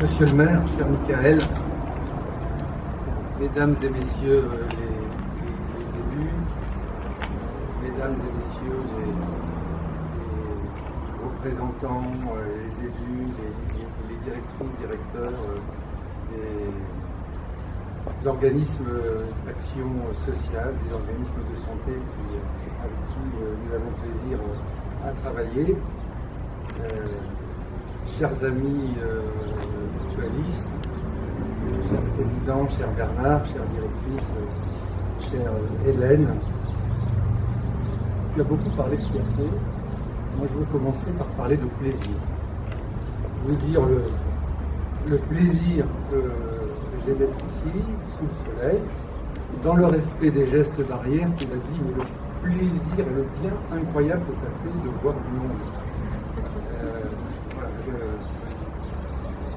Monsieur le maire, cher Michael, mesdames et messieurs les élus, mesdames et messieurs les représentants, les élus, les directrices, directeurs des organismes d'action sociale, des organismes de santé avec qui nous avons plaisir à travailler. Chers amis mutualistes, cher président, cher Bernard, chère directrice, chère Hélène, tu as beaucoup parlé de fierté. Moi, je veux commencer par parler de plaisir. Vous dire le plaisir que j'ai d'être ici, sous le soleil, dans le respect des gestes barrières, tu l'as dit, mais le plaisir et le bien incroyable que ça fait de voir du monde.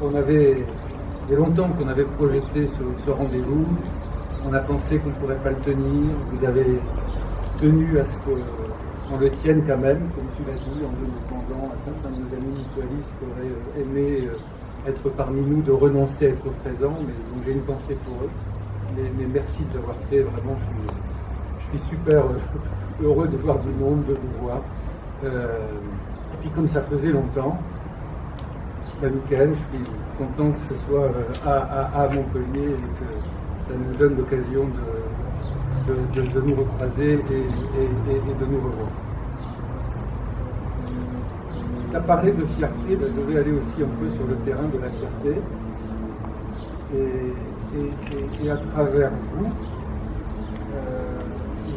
Il y a longtemps qu'on avait projeté ce rendez-vous. On a pensé qu'on ne pourrait pas le tenir. Vous avez tenu à ce qu'on le tienne quand même, comme tu l'as dit, en demandant à certains de nos amis mutualistes qui auraient aimé être parmi nous de renoncer à être présents. Mais donc j'ai une pensée pour eux. Mais merci de l'avoir fait. Vraiment, je suis super heureux de voir du monde, de vous voir. Et puis comme ça faisait longtemps, Michael, je suis content que ce soit à Montpellier et que ça nous donne l'occasion de nous recroiser et de nous revoir. Tu as parlé de fierté, je vais aller aussi un peu sur le terrain de la fierté. Et à travers vous, je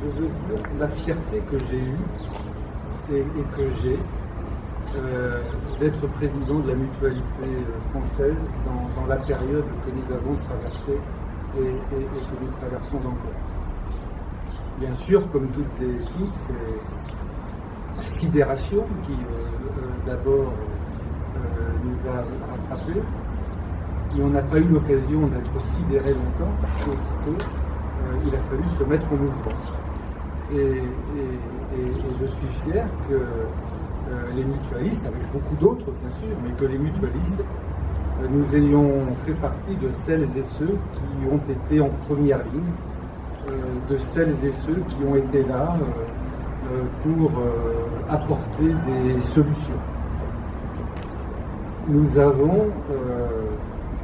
veux dire la fierté que j'ai eue et que j'ai d'être président de la mutualité française dans la période que nous avons traversée et que nous traversons encore. Bien sûr, comme toutes et tous, c'est la sidération qui d'abord nous a rattrapés, et on n'a pas eu l'occasion d'être sidérés longtemps parce qu'aussitôt il a fallu se mettre en mouvement. Et je suis fier que les mutualistes, avec beaucoup d'autres bien sûr, mais que les mutualistes, nous ayons fait partie de celles et ceux qui ont été en première ligne, de celles et ceux qui ont été là pour apporter des solutions. Nous avons,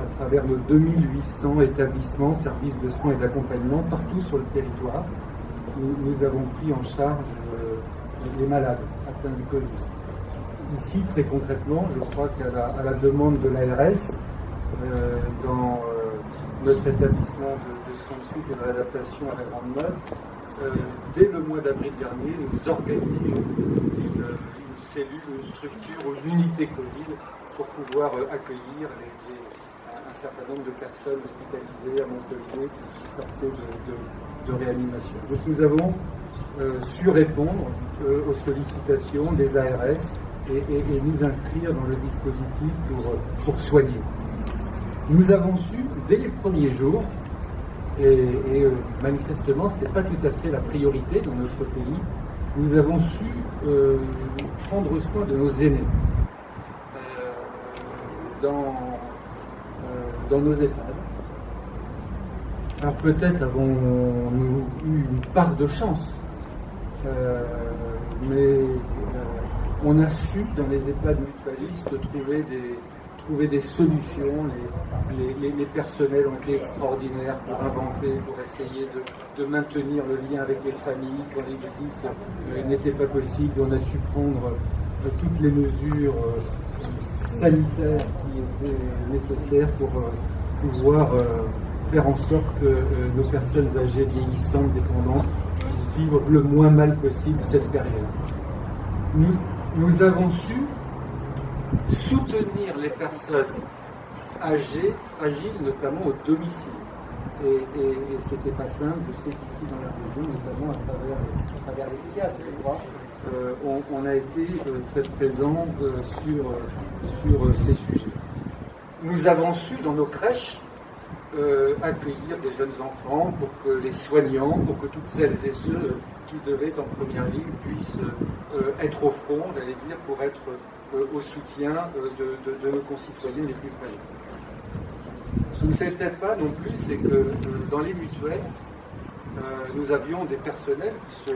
à travers nos 2800 établissements, services de soins et d'accompagnement, partout sur le territoire, nous avons pris en charge les malades atteints du Covid. Ici, très concrètement, je crois qu'à la demande de l'ARS, dans notre établissement de soins de suite et de réadaptation à la Grande Motte, dès le mois d'avril dernier, nous organisions une cellule, une structure, une unité Covid pour pouvoir accueillir un certain nombre de personnes hospitalisées à Montpellier qui sortaient de réanimation. Donc nous avons su répondre aux sollicitations des ARS et nous inscrire dans le dispositif pour soigner. Nous avons su, dès les premiers jours, et manifestement ce n'était pas tout à fait la priorité dans notre pays, nous avons su prendre soin de nos aînés dans nos EHPAD. Alors peut-être avons-nous eu une part de chance, mais on a su dans les EHPAD mutualistes trouver des solutions. Les personnels ont été extraordinaires pour inventer, pour essayer de maintenir le lien avec les familles quand les visites n'étaient pas possibles. On a su prendre toutes les mesures sanitaires qui étaient nécessaires pour pouvoir faire en sorte que nos personnes âgées, vieillissantes, dépendantes puissent vivre le moins mal possible cette période. Nous avons su soutenir les personnes âgées, fragiles, notamment au domicile. Et c'était pas simple. Je sais qu'ici dans la région, notamment à travers les SIAD, je crois, on a été très présents sur ces sujets. Nous avons su dans nos crèches accueillir des jeunes enfants pour que les soignants, pour que toutes celles et ceux qui devaient en première ligne puissent être au front, j'allais dire, pour être au soutien de nos concitoyens les plus fragiles. Ce que vous ne savez peut-être pas non plus, c'est que dans les mutuelles, nous avions des personnels qui se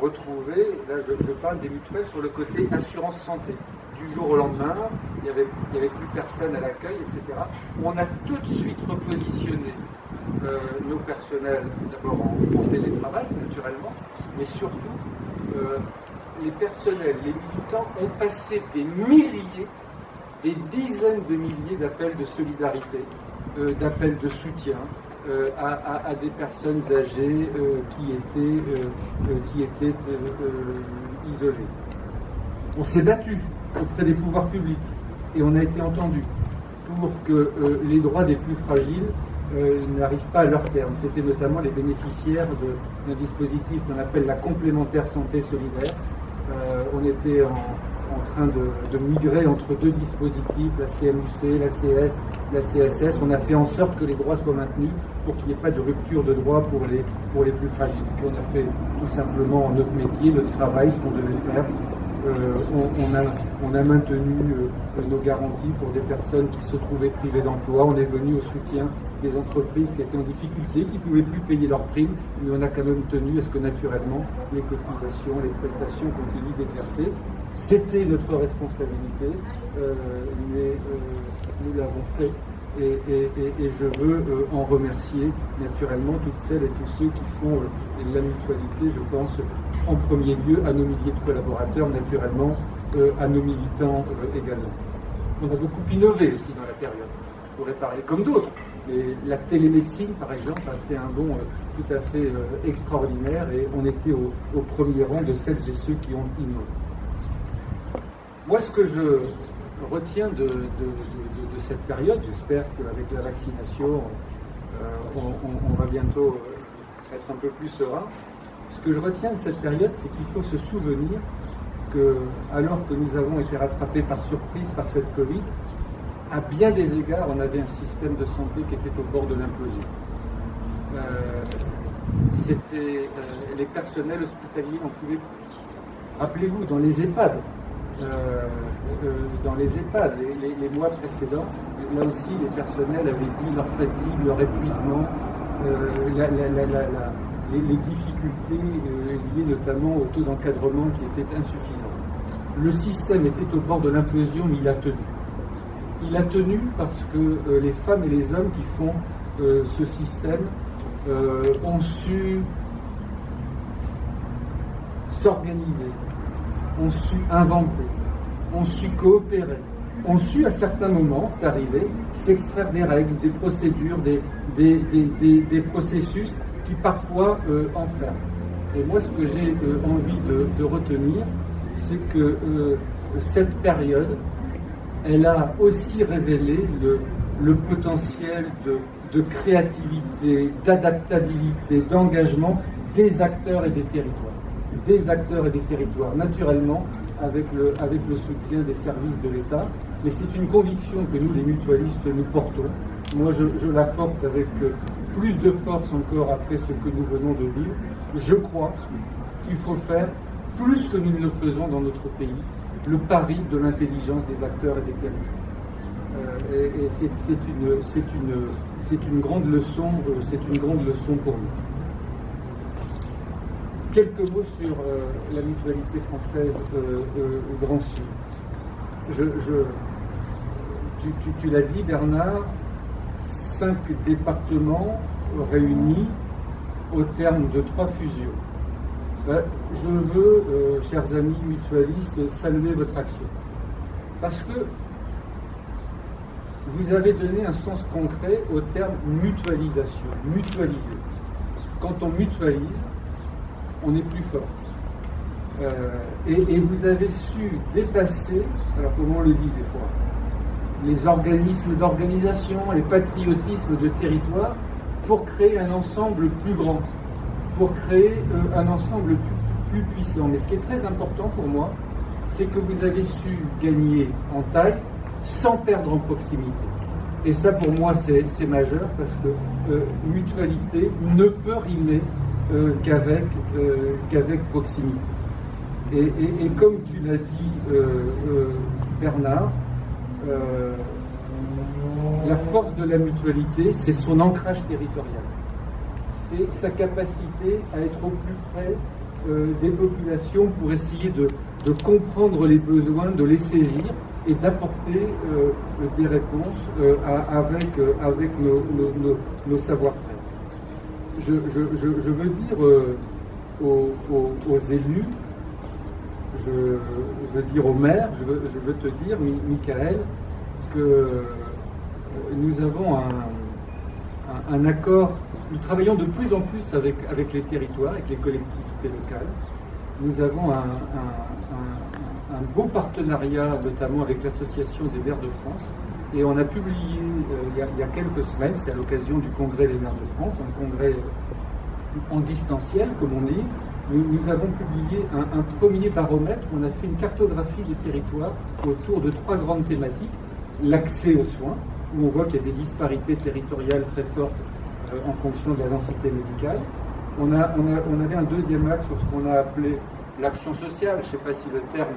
retrouvaient, là je parle des mutuelles sur le côté assurance santé. Du jour au lendemain, il n'y avait plus personne à l'accueil, etc. On a tout de suite repositionné nos personnels, d'abord en télétravail, naturellement, mais surtout, les personnels, les militants ont passé des milliers, des dizaines de milliers d'appels de solidarité, d'appels de soutien à des personnes âgées qui étaient isolées. On s'est battu auprès des pouvoirs publics et on a été entendu pour que les droits des plus fragiles n'arrivent pas à leur terme. C'était notamment les bénéficiaires d'un dispositif qu'on appelle la complémentaire santé solidaire. On était en train de migrer entre deux dispositifs, la CMUC, la CS, la CSS. On a fait en sorte que les droits soient maintenus pour qu'il n'y ait pas de rupture de droits pour les plus fragiles. Et on a fait tout simplement notre métier, notre travail, ce qu'on devait faire. On a maintenu nos garanties pour des personnes qui se trouvaient privées d'emploi. On est venu au soutien des entreprises qui étaient en difficulté, qui ne pouvaient plus payer leurs primes, mais on a quand même tenu à ce que naturellement les cotisations, les prestations continuent d'être versées. C'était notre responsabilité, mais nous l'avons fait. Et je veux en remercier naturellement toutes celles et tous ceux qui font la mutualité, je pense en premier lieu à nos milliers de collaborateurs, naturellement à nos militants également. On a beaucoup innové aussi dans la période. Je pourrais parler comme d'autres. Mais la télémédecine, par exemple, a fait un bond tout à fait extraordinaire et on était au premier rang de celles et ceux qui ont innové. Moi, ce que je retiens de cette période, j'espère qu'avec la vaccination, on va bientôt être un peu plus serein. Ce que je retiens de cette période, c'est qu'il faut se souvenir que, alors que nous avons été rattrapés par surprise par cette Covid, à bien des égards, on avait un système de santé qui était au bord de l'implosion. C'était les personnels hospitaliers n'en pouvaient plus. Rappelez-vous, dans les EHPAD, les mois précédents, là aussi, les personnels avaient dit leur fatigue, leur épuisement, les difficultés liées notamment au taux d'encadrement qui était insuffisant. Le système était au bord de l'implosion, mais il a tenu. Il a tenu parce que les femmes et les hommes qui font ce système ont su s'organiser, ont su inventer, ont su coopérer, ont su à certains moments, c'est arrivé, s'extraire des règles, des procédures, des processus qui parfois enferment. Et moi, ce que j'ai envie de retenir, c'est que cette période, elle a aussi révélé le potentiel de créativité, d'adaptabilité, d'engagement des acteurs et des territoires. Des acteurs et des territoires, naturellement, avec le soutien des services de l'État. Mais c'est une conviction que nous, les mutualistes, nous portons. Moi, je la porte avec plus de force encore après ce que nous venons de vivre. Je crois qu'il faut faire plus que nous ne le faisons dans notre pays, le pari de l'intelligence des acteurs et des territoires. Et c'est une grande leçon, pour nous. Quelques mots sur la mutualité française au Grand Sud. Tu l'as dit, Bernard, 5 départements réunis au terme de 3 fusions. Je veux, chers amis mutualistes, saluer votre action. Parce que vous avez donné un sens concret au terme mutualisation, mutualiser. Quand on mutualise, on est plus fort. Et vous avez su dépasser, alors comment on le dit des fois, les organismes d'organisation, les patriotismes de territoire, pour créer un ensemble plus grand, pour créer un ensemble plus puissant. Mais ce qui est très important pour moi, c'est que vous avez su gagner en taille sans perdre en proximité. Et ça, pour moi, c'est majeur, parce que mutualité ne peut rimer qu'avec proximité. Et comme tu l'as dit Bernard, la force de la mutualité, c'est son ancrage territorial. C'est sa capacité à être au plus près des populations pour essayer de comprendre les besoins, de les saisir et d'apporter des réponses avec nos savoir-faire. Je veux dire aux élus, je veux dire aux maires, je veux te dire, Michael, que nous avons un accord. Nous travaillons de plus en plus avec les territoires, avec les collectivités locales. Nous avons un beau partenariat, notamment avec l'Association des maires de France. Et on a publié il y a quelques semaines, c'était à l'occasion du Congrès des maires de France, un congrès en distanciel, comme on dit. Nous avons publié un premier baromètre où on a fait une cartographie des territoires autour de 3 grandes thématiques. L'accès aux soins, où on voit qu'il y a des disparités territoriales très fortes en fonction de la densité médicale. On avait un deuxième axe sur ce qu'on a appelé l'action sociale. Je ne sais pas si le terme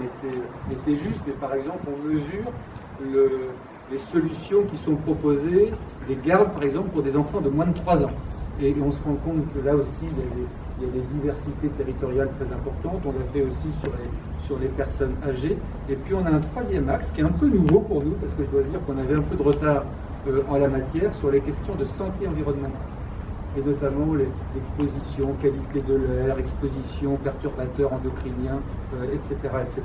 était juste, mais par exemple, on mesure les solutions qui sont proposées, les gardes, par exemple, pour des enfants de moins de 3 ans. Et on se rend compte que là aussi, il y a des diversités territoriales très importantes. On l'a fait aussi sur les personnes âgées. Et puis on a un troisième axe qui est un peu nouveau pour nous, parce que je dois dire qu'on avait un peu de retard en la matière, sur les questions de santé environnementale. Et notamment l'exposition, qualité de l'air, exposition, perturbateurs endocriniens, etc. etc.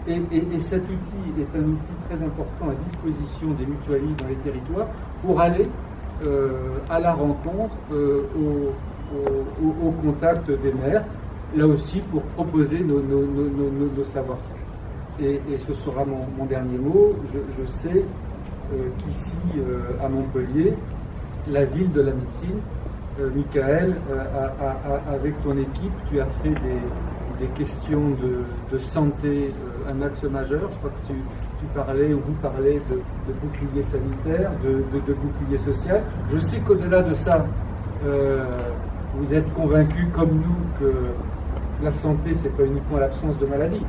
Et cet outil est un outil très important à disposition des mutualistes dans les territoires pour aller à la rencontre, au contact des maires, là aussi pour proposer nos savoir-faire. Et ce sera mon dernier mot. Je sais qu'ici, à Montpellier, la ville de la médecine, Michael, avec ton équipe, tu as fait des questions de santé un axe majeur. Je crois que tu parlais, ou vous parlez de bouclier sanitaire, de bouclier social. Je sais qu'au-delà de ça, vous êtes convaincus comme nous que la santé, c'est pas uniquement l'absence de maladie.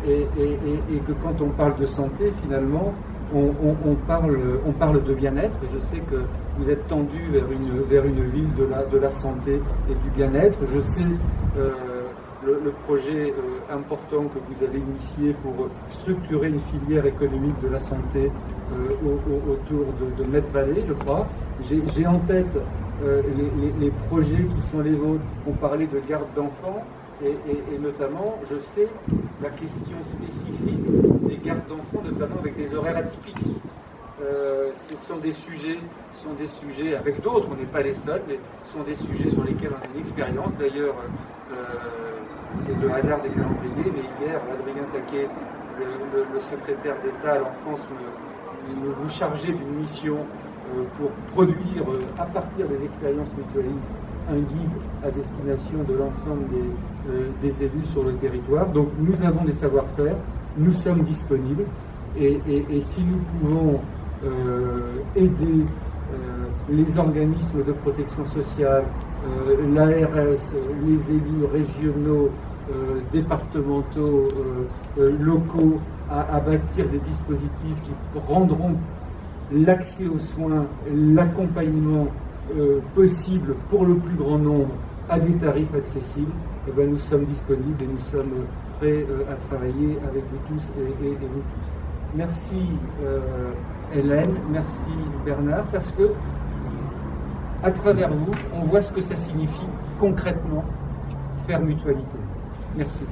Et que quand on parle de santé, finalement, on parle de bien-être. Et je sais que vous êtes tendu vers une ville de la santé et du bien-être. Je sais le projet important que vous avez initié pour structurer une filière économique de la santé autour de Metz-Vallée, je crois. J'ai en tête les projets qui sont les vôtres. On parlait de garde d'enfants et notamment, je sais, la question spécifique des gardes d'enfants, notamment avec des horaires atypiques. Ce sont des sujets avec d'autres, on n'est pas les seuls, mais ce sont des sujets sur lesquels on a une expérience. D'ailleurs, c'est le hasard des calendriers, mais hier, Adrien Taquet, le secrétaire d'État à l'enfance, vous chargeait d'une mission pour produire, à partir des expériences mutualistes, un guide à destination de l'ensemble des élus sur le territoire. Donc nous avons des savoir-faire, nous sommes disponibles, et si nous pouvons aider les organismes de protection sociale, l'ARS, les élus régionaux, départementaux, locaux, à bâtir des dispositifs qui rendront l'accès aux soins, l'accompagnement possible pour le plus grand nombre à des tarifs accessibles, eh bien, nous sommes disponibles et nous sommes prêts à travailler avec vous tous et vous tous. Merci Hélène, merci Bernard, parce que à travers vous, on voit ce que ça signifie concrètement faire mutualité. Merci.